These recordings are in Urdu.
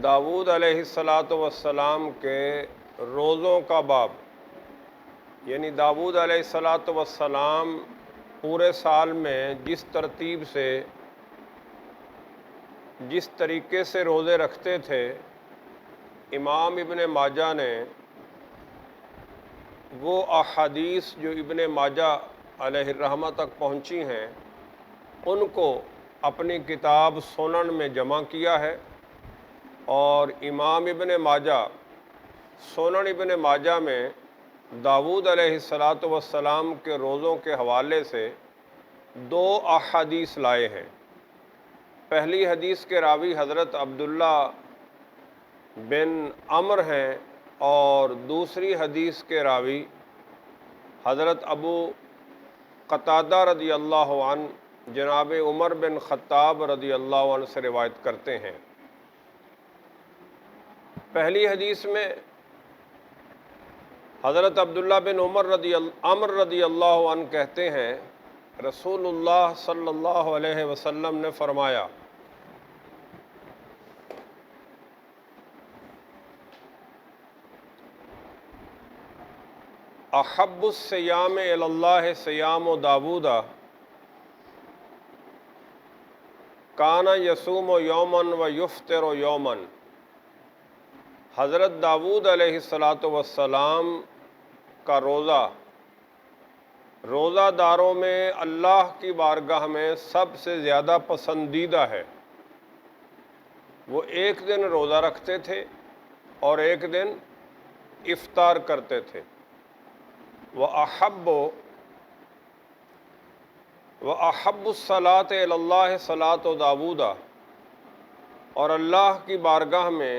داؤد علیہ السلام کے روزوں کا باب، یعنی داؤد علیہ السلام پورے سال میں جس ترتیب سے جس طریقے سے روزے رکھتے تھے، امام ابن ماجہ نے وہ احادیث جو ابن ماجہ علیہ الرحمہ تک پہنچی ہیں ان کو اپنی کتاب سنن میں جمع کیا ہے، اور امام ابن ماجہ سنن ابن ماجہ میں داؤد علیہ السلام کے روزوں کے حوالے سے دو احادیث لائے ہیں۔ پہلی حدیث کے راوی حضرت عبداللہ بن عمر ہیں، اور دوسری حدیث کے راوی حضرت ابو قتادہ رضی اللہ عنہ جناب عمر بن خطاب رضی اللہ عنہ سے روایت کرتے ہیں۔ پہلی حدیث میں حضرت عبداللہ بن عمر رضی اللہ عنہ کہتے ہیں، رسول اللہ صلی اللہ علیہ وسلم نے فرمایا، احب الصیام الی اللہ صیام داؤد کان یصوم یوما و یفطر یوما۔ حضرت داؤد علیہ السلام کا روزہ داروں میں اللہ کی بارگاہ میں سب سے زیادہ پسندیدہ ہے۔ وہ ایک دن روزہ رکھتے تھے اور ایک دن افطار کرتے تھے۔ وَأَحَبُّ الصَّلَاةِ إِلَى اللَّهِ صَلَاةُ داؤد، اور اللہ کی بارگاہ میں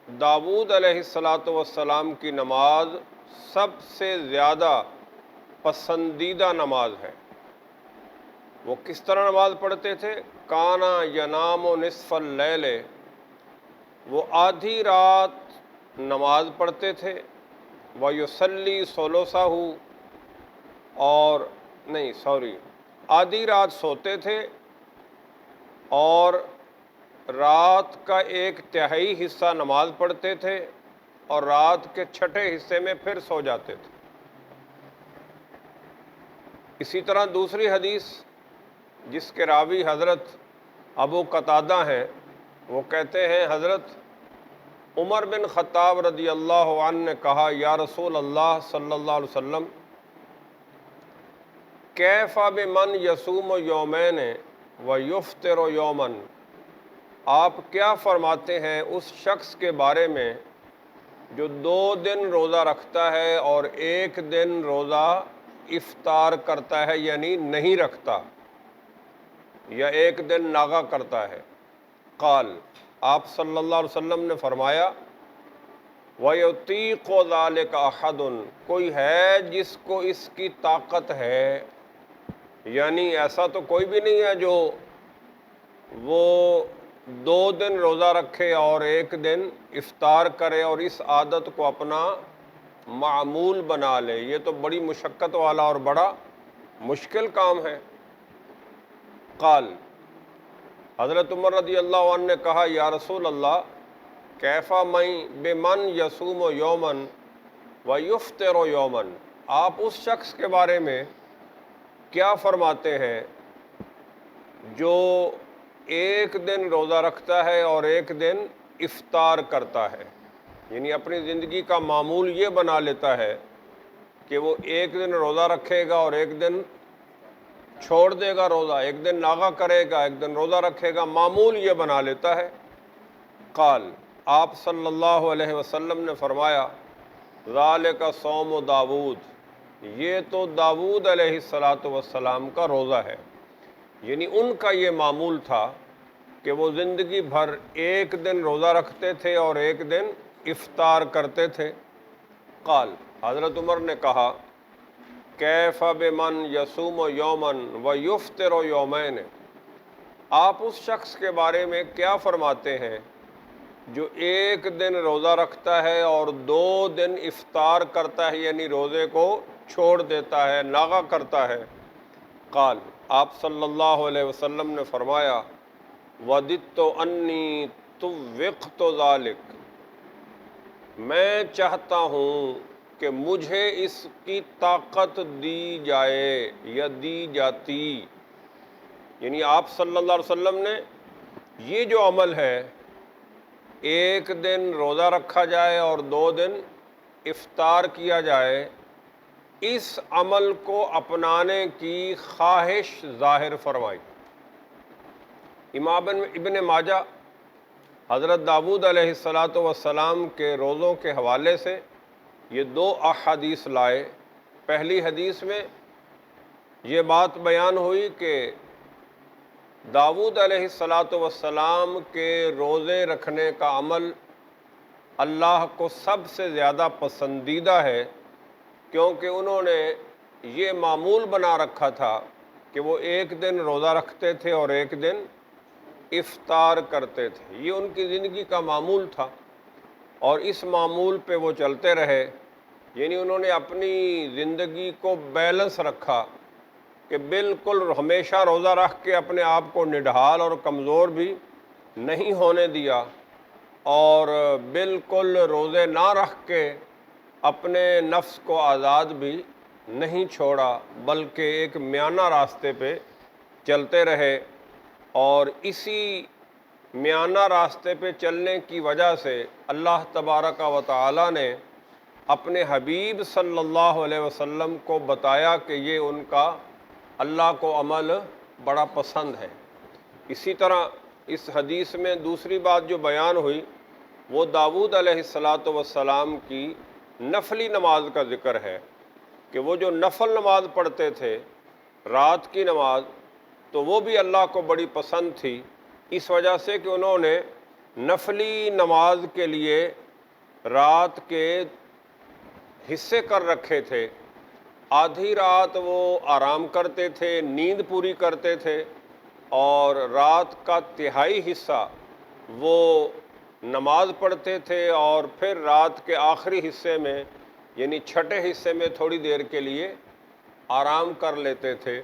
داؤد علیہ السلام کی نماز سب سے زیادہ پسندیدہ نماز ہے۔ وہ کس طرح نماز پڑھتے تھے؟ کانا ینام نصف اللیل، وہ آدھی رات نماز پڑھتے تھے، وَيُصَلِّي ثُلُثَهُ، آدھی رات سوتے تھے اور رات کا ایک تہائی حصہ نماز پڑھتے تھے، اور رات کے چھٹے حصے میں پھر سو جاتے تھے۔ اسی طرح دوسری حدیث جس کے راوی حضرت ابو قتادہ ہیں، وہ کہتے ہیں حضرت عمر بن خطاب رضی اللہ عنہ نے کہا، یا رسول اللہ صلی اللہ علیہ وسلم، کیف بمن یصوم یومین و یفطر یوما، آپ کیا فرماتے ہیں اس شخص کے بارے میں جو 2 دن روزہ رکھتا ہے اور ایک دن روزہ افطار کرتا ہے، یعنی نہیں رکھتا، یا ایک دن ناغا کرتا ہے؟ قال، آپ صلی اللہ علیہ وسلم نے فرمایا، وَيُطِيقُ ذَلِكَ أَحَدٌ، کوئی ہے جس کو اس کی طاقت ہے، یعنی ایسا تو کوئی بھی نہیں ہے جو وہ 2 دن روزہ رکھے اور ایک دن افطار کرے اور اس عادت کو اپنا معمول بنا لے۔ یہ تو بڑی مشقت والا اور بڑا مشکل کام ہے۔ قال، حضرت عمر رضی اللہ عنہ نے کہا، یا رسول اللہ، کیفا بمن یصوم یوما و یفطر یوما، آپ اس شخص کے بارے میں کیا فرماتے ہیں جو ایک دن روزہ رکھتا ہے اور ایک دن افطار کرتا ہے، یعنی اپنی زندگی کا معمول یہ بنا لیتا ہے کہ وہ ایک دن روزہ رکھے گا اور ایک دن چھوڑ دے گا روزہ، ایک دن ناغا کرے گا، ایک دن روزہ رکھے گا، معمول یہ بنا لیتا ہے۔ قال، آپ صلی اللہ علیہ وسلم نے فرمایا، ذالک صوم داؤد، یہ تو داؤد علیہ السلام کا روزہ ہے، یعنی ان کا یہ معمول تھا کہ وہ زندگی بھر ایک دن روزہ رکھتے تھے اور ایک دن افطار کرتے تھے۔ قال، حضرت عمر نے کہا، کیف بمن یصوم یوما و یفطر یومین، آپ اس شخص کے بارے میں کیا فرماتے ہیں جو ایک دن روزہ رکھتا ہے اور 2 دن افطار کرتا ہے، یعنی روزے کو چھوڑ دیتا ہے، ناغا کرتا ہے؟ قال، آپ صلی اللہ علیہ وسلم نے فرمایا، وَدِدْتُ أَنِّي استوقت ذالک، میں چاہتا ہوں کہ مجھے اس کی طاقت دی جائے یا دی جاتی، یعنی آپ صلی اللہ علیہ وسلم نے یہ جو عمل ہے، ایک دن روزہ رکھا جائے اور 2 دن افطار کیا جائے، اس عمل کو اپنانے کی خواہش ظاہر فرمائی۔ امام ابن ماجہ حضرت داؤد علیہ السلام کے روزوں کے حوالے سے یہ 2 احادیث لائے۔ پہلی حدیث میں یہ بات بیان ہوئی کہ داؤد علیہ السلام کے روزے رکھنے کا عمل اللہ کو سب سے زیادہ پسندیدہ ہے، کیونکہ انہوں نے یہ معمول بنا رکھا تھا کہ وہ ایک دن روزہ رکھتے تھے اور ایک دن افطار کرتے تھے، یہ ان کی زندگی کا معمول تھا، اور اس معمول پہ وہ چلتے رہے، یعنی انہوں نے اپنی زندگی کو بیلنس رکھا کہ بالکل ہمیشہ روزہ رکھ کے اپنے آپ کو نڈھال اور کمزور بھی نہیں ہونے دیا، اور بالکل روزے نہ رکھ کے اپنے نفس کو آزاد بھی نہیں چھوڑا، بلکہ ایک میانہ راستے پہ چلتے رہے، اور اسی میانہ راستے پہ چلنے کی وجہ سے اللہ تبارک و تعالی نے اپنے حبیب صلی اللہ علیہ وسلم کو بتایا کہ یہ ان کا اللہ کو عمل بڑا پسند ہے۔ اسی طرح اس حدیث میں دوسری بات جو بیان ہوئی وہ داؤد علیہ السلام کی نفلی نماز کا ذکر ہے کہ وہ جو نفل نماز پڑھتے تھے، رات کی نماز، تو وہ بھی اللہ کو بڑی پسند تھی، اس وجہ سے کہ انہوں نے نفلی نماز کے لیے رات کے حصے کر رکھے تھے، آدھی رات وہ آرام کرتے تھے، نیند پوری کرتے تھے، اور رات کا تہائی حصہ وہ نماز پڑھتے تھے، اور پھر رات کے آخری حصے میں یعنی چھٹے حصے میں تھوڑی دیر کے لیے آرام کر لیتے تھے۔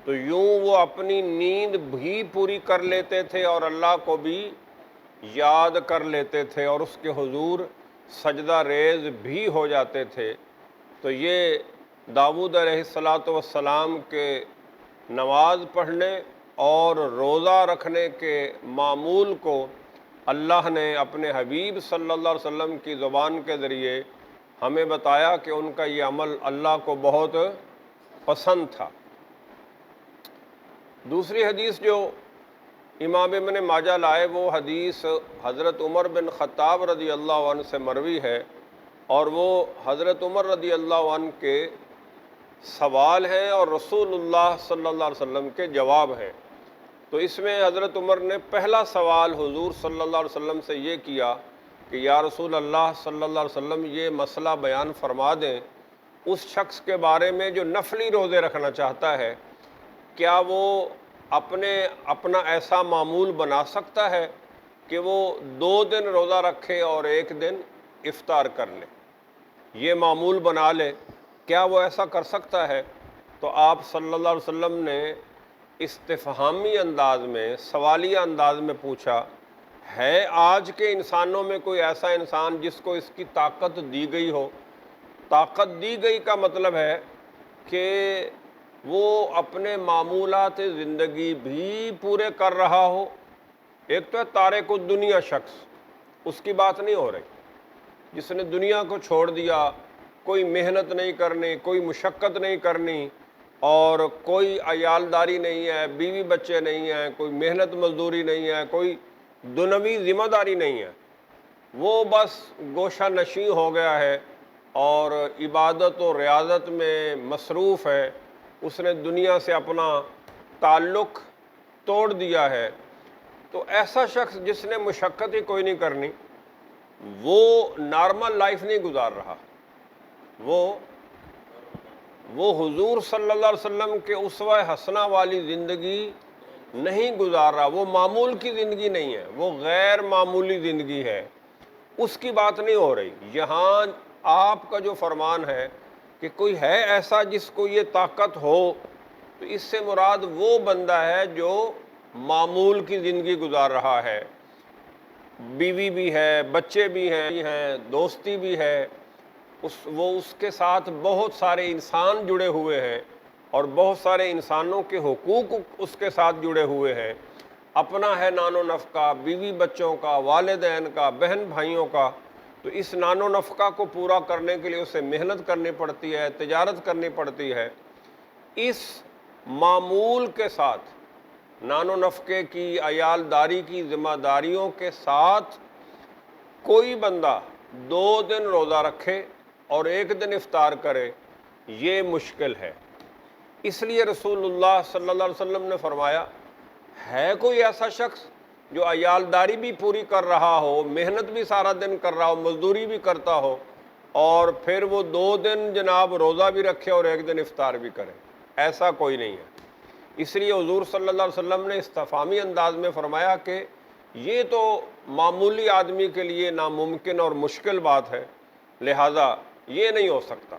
تو یوں وہ اپنی نیند بھی پوری کر لیتے تھے اور اللہ کو بھی یاد کر لیتے تھے، اور اس کے حضور سجدہ ریز بھی ہو جاتے تھے۔ تو یہ داؤد علیہ السلام کے نماز پڑھنے اور روزہ رکھنے کے معمول کو اللہ نے اپنے حبیب صلی اللہ علیہ وسلم کی زبان کے ذریعے ہمیں بتایا کہ ان کا یہ عمل اللہ کو بہت پسند تھا۔ دوسری حدیث جو امام ابن ماجہ لائے وہ حدیث حضرت عمر بن خطاب رضی اللہ عنہ سے مروی ہے، اور وہ حضرت عمر رضی اللہ عنہ کے سوال ہیں اور رسول اللہ صلی اللہ علیہ وسلم کے جواب ہیں۔ تو اس میں حضرت عمر نے پہلا سوال حضور صلی اللہ علیہ وسلم سے یہ کیا کہ یا رسول اللہ صلی اللہ علیہ وسلم یہ مسئلہ بیان فرما دیں اس شخص کے بارے میں جو نفلی روزے رکھنا چاہتا ہے، کیا وہ اپنا ایسا معمول بنا سکتا ہے کہ وہ 2 دن روزہ رکھے اور 1 دن افطار کر لے، یہ معمول بنا لے، کیا وہ ایسا کر سکتا ہے؟ تو آپ صلی اللہ علیہ وسلم نے استفہامی انداز میں، سوالیہ انداز میں پوچھا، ہے آج کے انسانوں میں کوئی ایسا انسان جس کو اس کی طاقت دی گئی ہو؟ طاقت دی گئی کا مطلب ہے کہ وہ اپنے معمولات زندگی بھی پورے کر رہا ہو۔ ایک تو ہے تارک الدنیا شخص، اس کی بات نہیں ہو رہی، جس نے دنیا کو چھوڑ دیا، کوئی محنت نہیں کرنی، کوئی مشقت نہیں کرنی، اور کوئی عیالداری نہیں ہے، بیوی بچے نہیں ہیں، کوئی محنت مزدوری نہیں ہے، کوئی دنیوی ذمہ داری نہیں ہے، وہ بس گوشہ نشین ہو گیا ہے اور عبادت و ریاضت میں مصروف ہے، اس نے دنیا سے اپنا تعلق توڑ دیا ہے۔ تو ایسا شخص جس نے مشقت ہی کوئی نہیں کرنی، وہ نارمل لائف نہیں گزار رہا، وہ حضور صلی اللہ علیہ وسلم کے اسوہ حسنہ والی زندگی نہیں گزار رہا، وہ معمول کی زندگی نہیں ہے، وہ غیر معمولی زندگی ہے، اس کی بات نہیں ہو رہی۔ یہاں آپ کا جو فرمان ہے کہ کوئی ہے ایسا جس کو یہ طاقت ہو، تو اس سے مراد وہ بندہ ہے جو معمول کی زندگی گزار رہا ہے۔ بیوی بھی ہے، بچے بھی ہیں، دوستی بھی ہے، وہ اس کے ساتھ بہت سارے انسان جڑے ہوئے ہیں اور بہت سارے انسانوں کے حقوق اس کے ساتھ جڑے ہوئے ہیں، اپنا ہے نان و نفقہ، بیوی بچوں کا، والدین کا، بہن بھائیوں کا، تو اس نان و نفقہ کو پورا کرنے کے لیے اسے محنت کرنی پڑتی ہے، تجارت کرنی پڑتی ہے۔ اس معمول کے ساتھ، نان و نفقے کی، عیالداری کی ذمہ داریوں کے ساتھ کوئی بندہ 2 دن روزہ رکھے اور 1 دن افطار کرے، یہ مشکل ہے۔ اس لیے رسول اللہ صلی اللہ علیہ وسلم نے فرمایا، ہے کوئی ایسا شخص جو عیالداری بھی پوری کر رہا ہو، محنت بھی سارا دن کر رہا ہو، مزدوری بھی کرتا ہو، اور پھر وہ 2 دن جناب روزہ بھی رکھے اور 1 دن افطار بھی کرے؟ ایسا کوئی نہیں ہے۔ اس لیے حضور صلی اللہ علیہ وسلم نے استفہامی انداز میں فرمایا کہ یہ تو معمولی آدمی کے لیے ناممکن اور مشکل بات ہے، لہٰذا یہ نہیں ہو سکتا۔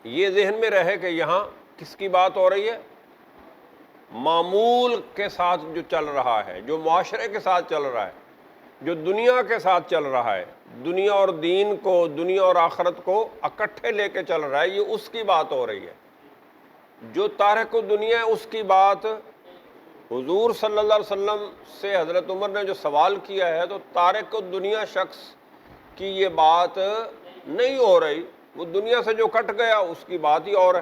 یہ ذہن میں رہے کہ یہاں کس کی بات ہو رہی ہے؟ معمول کے ساتھ جو چل رہا ہے، جو معاشرے کے ساتھ چل رہا ہے، جو دنیا کے ساتھ چل رہا ہے، دنیا اور دین کو، دنیا اور آخرت کو اکٹھے لے کے چل رہا ہے، یہ اس کی بات ہو رہی ہے۔ جو تارک دنیا ہے اس کی بات حضور صلی اللہ علیہ وسلم سے حضرت عمر نے جو سوال کیا ہے، تو تارک دنیا شخص کی یہ بات نہیں ہو رہی، وہ دنیا سے جو کٹ گیا اس کی بات ہی اور ہے۔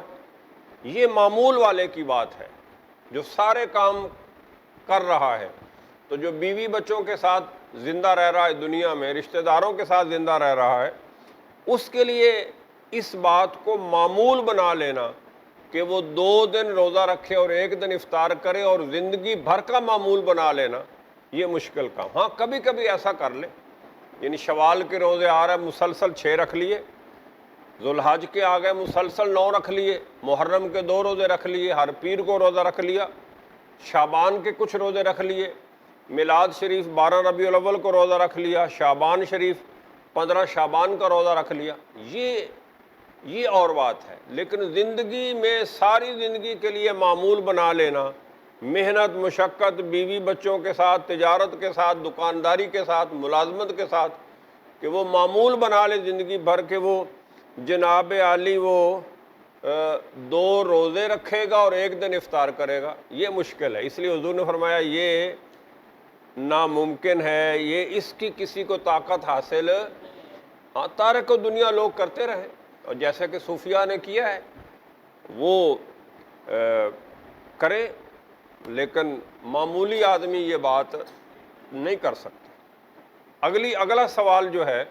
یہ معمول والے کی بات ہے جو سارے کام کر رہا ہے۔ تو جو بیوی بچوں کے ساتھ زندہ رہ رہا ہے، دنیا میں رشتہ داروں کے ساتھ زندہ رہ رہا ہے، اس کے لیے اس بات کو معمول بنا لینا کہ وہ 2 دن روزہ رکھے اور 1 دن افطار کرے اور زندگی بھر کا معمول بنا لینا، یہ مشکل کام۔ ہاں کبھی کبھی ایسا کر لے، یعنی شوال کے روزے آ رہے ہیں، مسلسل 6 رکھ لیے، ذوالحج کے آ گئے، مسلسل 9 رکھ لیے، محرم کے 2 روزے رکھ لیے، ہر پیر کو روزہ رکھ لیا، شعبان کے کچھ روزے رکھ لیے، میلاد شریف 12 ربیع الاول کو روزہ رکھ لیا، شعبان شریف 15 شعبان کا روزہ رکھ لیا، یہ اور بات ہے۔ لیکن زندگی میں ساری زندگی کے لیے معمول بنا لینا، محنت مشقت، بیوی بچوں کے ساتھ، تجارت کے ساتھ، دکانداری کے ساتھ، ملازمت کے ساتھ، کہ وہ معمول بنا لے زندگی بھر کے وہ جناب عالی وہ 2 روزے رکھے گا اور 1 دن افطار کرے گا، یہ مشکل ہے۔ اس لیے حضور نے فرمایا یہ ناممکن ہے، یہ اس کی کسی کو طاقت حاصل، ہاں تارک دنیا لوگ کرتے رہے، اور جیسے کہ صوفیاء نے کیا ہے وہ کرے، لیکن معمولی آدمی یہ بات نہیں کر سکتا۔ اگلا سوال جو ہے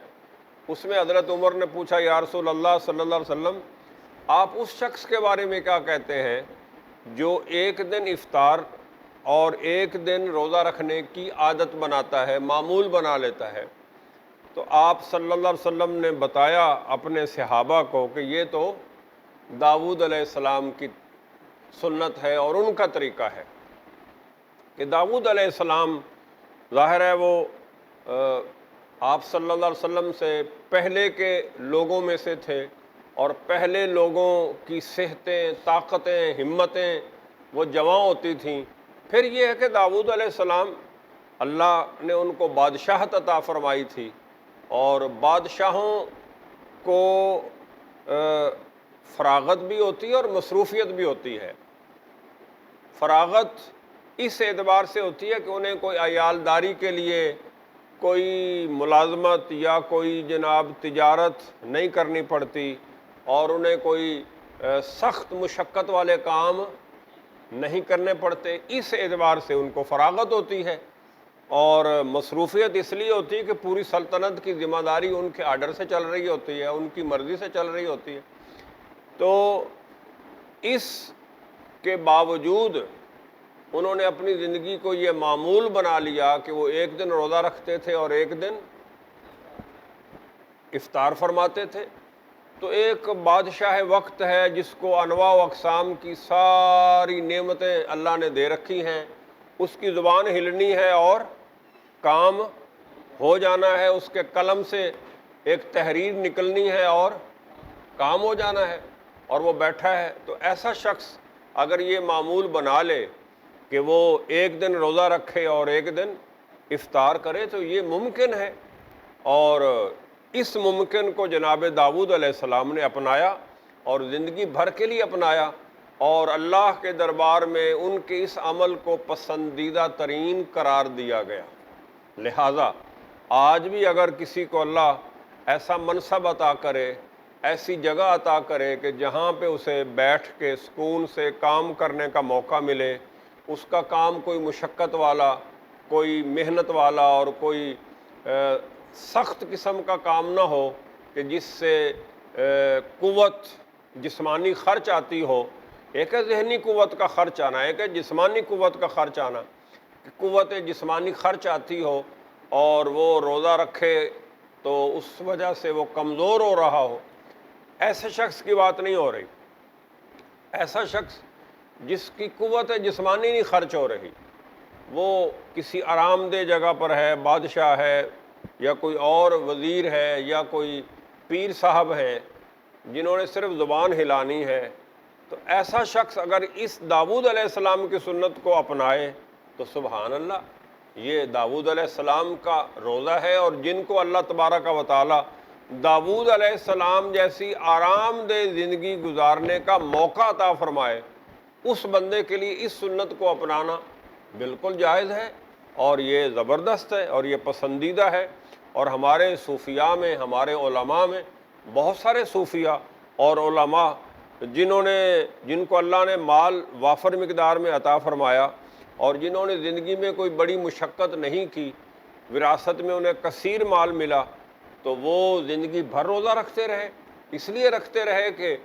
اس میں حضرت عمر نے پوچھا، یا رسول اللہ صلی اللہ علیہ وسلم، آپ اس شخص کے بارے میں کیا کہتے ہیں جو 1 دن افطار اور 1 دن روزہ رکھنے کی عادت بناتا ہے، معمول بنا لیتا ہے؟ تو آپ صلی اللہ علیہ وسلم نے بتایا اپنے صحابہ کو کہ یہ تو داؤد علیہ السلام کی سنت ہے اور ان کا طریقہ ہے، کہ داؤد علیہ السلام ظاہر ہے وہ آپ صلی اللہ علیہ وسلم سے پہلے کے لوگوں میں سے تھے، اور پہلے لوگوں کی صحتیں، طاقتیں، ہمتیں وہ جواں ہوتی تھیں۔ پھر یہ ہے کہ داؤد علیہ السلام اللہ نے ان کو بادشاہت عطا فرمائی تھی، اور بادشاہوں کو فراغت بھی ہوتی ہے اور مصروفیت بھی ہوتی ہے۔ فراغت اس اعتبار سے ہوتی ہے کہ انہیں کوئی عیالداری کے لیے کوئی ملازمت یا کوئی جناب تجارت نہیں کرنی پڑتی، اور انہیں کوئی سخت مشقت والے کام نہیں کرنے پڑتے، اس اعتبار سے ان کو فراغت ہوتی ہے۔ اور مصروفیت اس لیے ہوتی ہے کہ پوری سلطنت کی ذمہ داری ان کے آرڈر سے چل رہی ہوتی ہے، ان کی مرضی سے چل رہی ہوتی ہے۔ تو اس کے باوجود انہوں نے اپنی زندگی کو یہ معمول بنا لیا کہ وہ 1 دن روزہ رکھتے تھے اور 1 دن افطار فرماتے تھے۔ تو ایک بادشاہ وقت ہے جس کو انواع و اقسام کی ساری نعمتیں اللہ نے دے رکھی ہیں، اس کی زبان ہلنی ہے اور کام ہو جانا ہے، اس کے قلم سے ایک تحریر نکلنی ہے اور کام ہو جانا ہے، اور وہ بیٹھا ہے۔ تو ایسا شخص اگر یہ معمول بنا لے کہ وہ 1 دن روزہ رکھے اور 1 دن افطار کرے تو یہ ممکن ہے، اور اس ممکن کو جناب داؤد علیہ السلام نے اپنایا اور زندگی بھر کے لیے اپنایا، اور اللہ کے دربار میں ان کے اس عمل کو پسندیدہ ترین قرار دیا گیا۔ لہٰذا آج بھی اگر کسی کو اللہ ایسا منصب عطا کرے، ایسی جگہ عطا کرے کہ جہاں پہ اسے بیٹھ کے سکون سے کام کرنے کا موقع ملے، اس کا کام کوئی مشقت والا، کوئی محنت والا اور کوئی سخت قسم کا کام نہ ہو کہ جس سے قوت جسمانی خرچ آتی ہو، ایک ہے ذہنی قوت کا خرچ آنا، ایک ہے جسمانی قوت کا خرچ آنا، کہ قوت جسمانی خرچ آتی ہو اور وہ روزہ رکھے تو اس وجہ سے وہ کمزور ہو رہا ہو، ایسے شخص کی بات نہیں ہو رہی۔ ایسا شخص جس کی قوت جسمانی نہیں خرچ ہو رہی، وہ کسی آرام دہ جگہ پر ہے، بادشاہ ہے یا کوئی اور وزیر ہے یا کوئی پیر صاحب ہے جنہوں نے صرف زبان ہلانی ہے، تو ایسا شخص اگر اس داؤد علیہ السلام کی سنت کو اپنائے تو سبحان اللہ، یہ داؤد علیہ السلام کا روزہ ہے، اور جن کو اللہ تبارک و تعالی داؤد علیہ السلام جیسی آرام دہ زندگی گزارنے کا موقع عطا فرمائے، اس بندے کے لیے اس سنت کو اپنانا بالکل جائز ہے، اور یہ زبردست ہے، اور یہ پسندیدہ ہے۔ اور ہمارے صوفیاء میں، ہمارے علماء میں بہت سارے صوفیاء اور علماء جن کو اللہ نے مال وافر مقدار میں عطا فرمایا، اور جنہوں نے زندگی میں کوئی بڑی مشقت نہیں کی، وراثت میں انہیں کثیر مال ملا، تو وہ زندگی بھر روزہ رکھتے رہے۔ اس لیے رکھتے رہے کہ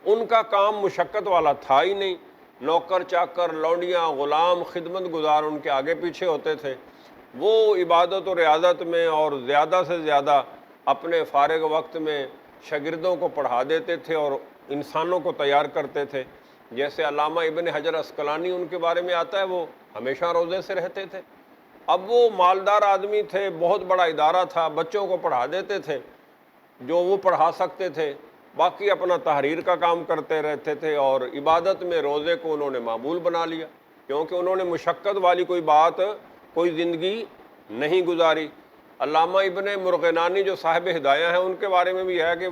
ان کا کام مشقت والا تھا ہی نہیں، نوکر چاکر، لونڈیاں، غلام، خدمت گزار ان کے آگے پیچھے ہوتے تھے، وہ عبادت و ریاضت میں اور زیادہ سے زیادہ اپنے فارغ وقت میں شاگردوں کو پڑھا دیتے تھے اور انسانوں کو تیار کرتے تھے۔ جیسے علامہ ابن حجر عسقلانی ان کے بارے میں آتا ہے، وہ ہمیشہ روزے سے رہتے تھے۔ اب وہ مالدار آدمی تھے، بہت بڑا ادارہ تھا، بچوں کو پڑھا دیتے تھے جو وہ پڑھا سکتے تھے، باقی اپنا تحریر کا کام کرتے رہتے تھے، اور عبادت میں روزے کو انہوں نے معمول بنا لیا، کیونکہ انہوں نے مشقت والی کوئی زندگی نہیں گزاری۔ علامہ ابن مرغنانی جو صاحب ہدایہ ہیں، ان کے بارے میں بھی ہے کہ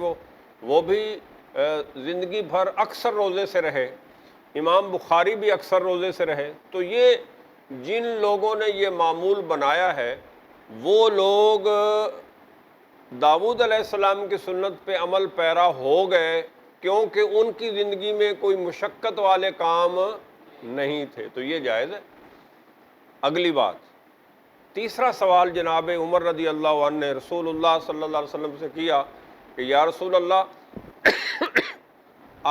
وہ بھی زندگی بھر اکثر روزے سے رہے، امام بخاری بھی اکثر روزے سے رہے۔ تو یہ جن لوگوں نے یہ معمول بنایا ہے، وہ لوگ داؤد علیہ السلام کی سنت پہ عمل پیرا ہو گئے، کیونکہ ان کی زندگی میں کوئی مشقت والے کام نہیں تھے، تو یہ جائز ہے۔ اگلی بات، تیسرا سوال جناب عمر رضی اللہ عنہ نے رسول اللہ صلی اللہ علیہ وسلم سے کیا کہ یا رسول اللہ،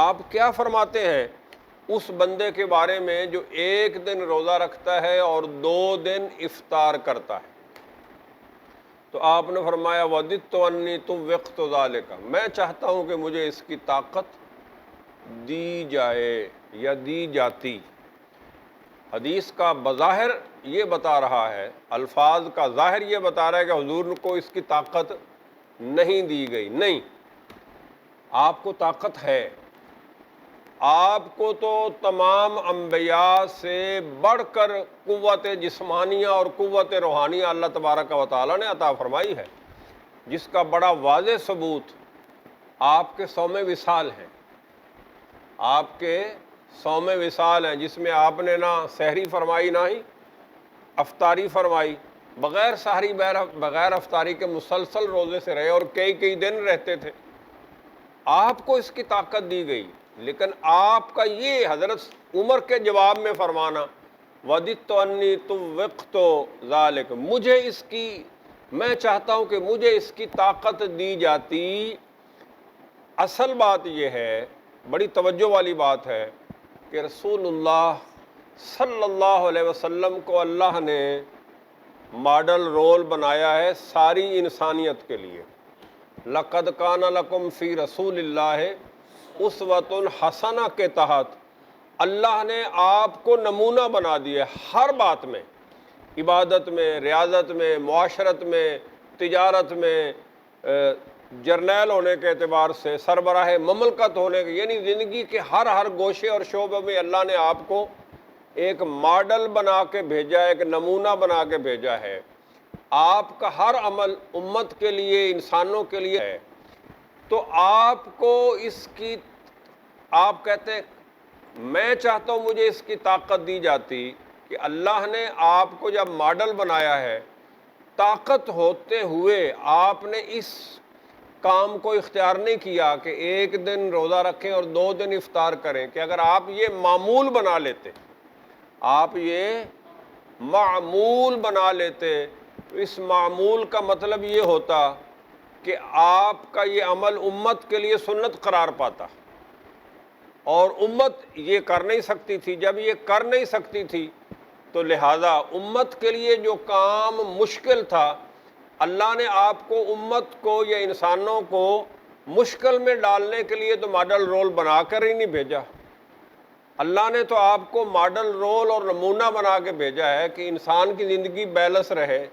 آپ کیا فرماتے ہیں اس بندے کے بارے میں جو ایک دن روزہ رکھتا ہے اور 2 دن افطار کرتا ہے؟ تو آپ نے فرمایا وَدِدْتُ أَنِّي طُوِّقْتُ ذَلِكَ، میں چاہتا ہوں کہ مجھے اس کی طاقت دی جائے یا دی جاتی۔ حدیث کا بظاہر یہ بتا رہا ہے، الفاظ کا ظاہر یہ بتا رہا ہے کہ حضور کو اس کی طاقت نہیں دی گئی۔ نہیں، آپ کو طاقت ہے، آپ کو تو تمام انبیاء سے بڑھ کر قوت جسمانیہ اور قوت روحانیہ اللہ تبارک و تعالی نے عطا فرمائی ہے، جس کا بڑا واضح ثبوت آپ کے صوم وصال ہیں۔ آپ کے صوم وصال ہیں، جس میں آپ نے نہ سحری فرمائی نہ ہی افطاری فرمائی، بغیر سحری بغیر افطاری کے مسلسل روزے سے رہے اور کئی دن رہتے تھے۔ آپ کو اس کی طاقت دی گئی، لیکن آپ کا یہ حضرت عمر کے جواب میں فرمانا وَدِدْتُ أَنِّي طُوِّقْتُ ذَلِكَ، میں چاہتا ہوں کہ مجھے اس کی طاقت دی جاتی۔ اصل بات یہ ہے، بڑی توجہ والی بات ہے کہ رسول اللہ صلی اللہ علیہ وسلم کو اللہ نے ماڈل رول بنایا ہے ساری انسانیت کے لیے۔ لَقَدْ كَانَ لَكُمْ فِي رَسُولِ اللَّهِ أُسْوَةٌ حَسَنَةٌ کے تحت اللہ نے آپ کو نمونہ بنا دیا ہر بات میں، عبادت میں، ریاضت میں، معاشرت میں، تجارت میں، جرنیل ہونے کے اعتبار سے، سربراہ مملکت ہونے کے، یعنی زندگی کے ہر گوشے اور شعبے میں اللہ نے آپ کو ایک ماڈل بنا کے بھیجا ہے، ایک نمونہ بنا کے بھیجا ہے۔ آپ کا ہر عمل امت کے لیے، انسانوں کے لیے ہے، تو آپ کو اس کی، آپ کہتے ہیں میں چاہتا ہوں مجھے اس کی طاقت دی جاتی کہ اللہ نے آپ کو جب ماڈل بنایا ہے، طاقت ہوتے ہوئے آپ نے اس کام کو اختیار نہیں کیا کہ ایک دن روزہ رکھیں اور 2 دن افطار کریں، کہ اگر آپ یہ معمول بنا لیتے، آپ یہ معمول بنا لیتے، تو اس معمول کا مطلب یہ ہوتا کہ آپ کا یہ عمل امت کے لیے سنت قرار پاتا، اور امت یہ کر نہیں سکتی تھی۔ جب یہ کر نہیں سکتی تھی تو لہٰذا امت کے لیے جو کام مشکل تھا، اللہ نے آپ کو، امت کو یا انسانوں کو مشکل میں ڈالنے کے لیے تو ماڈل رول بنا کر ہی نہیں بھیجا۔ اللہ نے تو آپ کو ماڈل رول اور نمونہ بنا کے بھیجا ہے کہ انسان کی زندگی بیلنس رہے،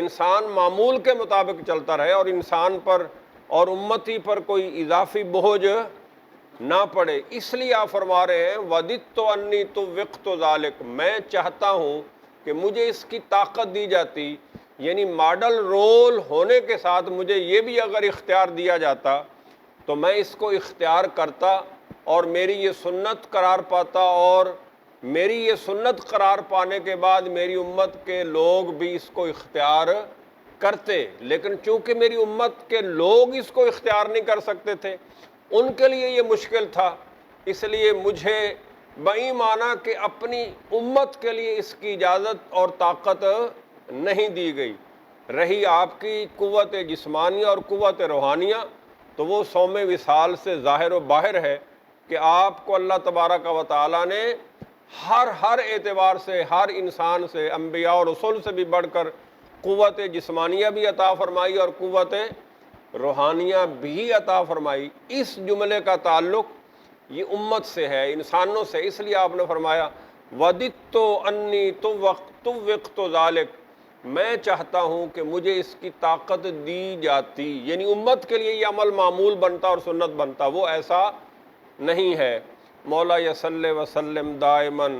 انسان معمول کے مطابق چلتا رہے، اور انسان پر اور امتی پر کوئی اضافی بوجھ نہ پڑے۔ اس لیے آپ فرما رہے ہیں وَدِدتُّ أَنِّي طُوِّقْتُ ذَلِكَ، میں چاہتا ہوں کہ مجھے اس کی طاقت دی جاتی، یعنی ماڈل رول ہونے کے ساتھ مجھے یہ بھی اگر اختیار دیا جاتا تو میں اس کو اختیار کرتا اور میری یہ سنت قرار پاتا، اور میری یہ سنت قرار پانے کے بعد میری امت کے لوگ بھی اس کو اختیار کرتے۔ لیکن چونکہ میری امت کے لوگ اس کو اختیار نہیں کر سکتے تھے، ان کے لیے یہ مشکل تھا، اس لیے مجھے بئی معنی کہ اپنی امت کے لیے اس کی اجازت اور طاقت نہیں دی گئی۔ رہی آپ کی قوت جسمانیہ اور قوت روحانیہ، تو وہ صوم وصال سے ظاہر و باہر ہے کہ آپ کو اللہ تبارک و تعالیٰ نے ہر اعتبار سے، ہر انسان سے، انبیاء اور رسول سے بھی بڑھ کر قوت جسمانیہ بھی عطا فرمائی اور قوت روحانیہ بھی عطا فرمائی۔ اس جملے کا تعلق یہ امت سے ہے، انسانوں سے، اس لیے آپ نے فرمایا وَدِدتُّ أَنِّي طُوِّقْتُ ذَلِكَ، میں چاہتا ہوں کہ مجھے اس کی طاقت دی جاتی، یعنی امت کے لیے یہ عمل معمول بنتا اور سنت بنتا، وہ ایسا نہیں ہے۔ مولا صلی وسلم دائماً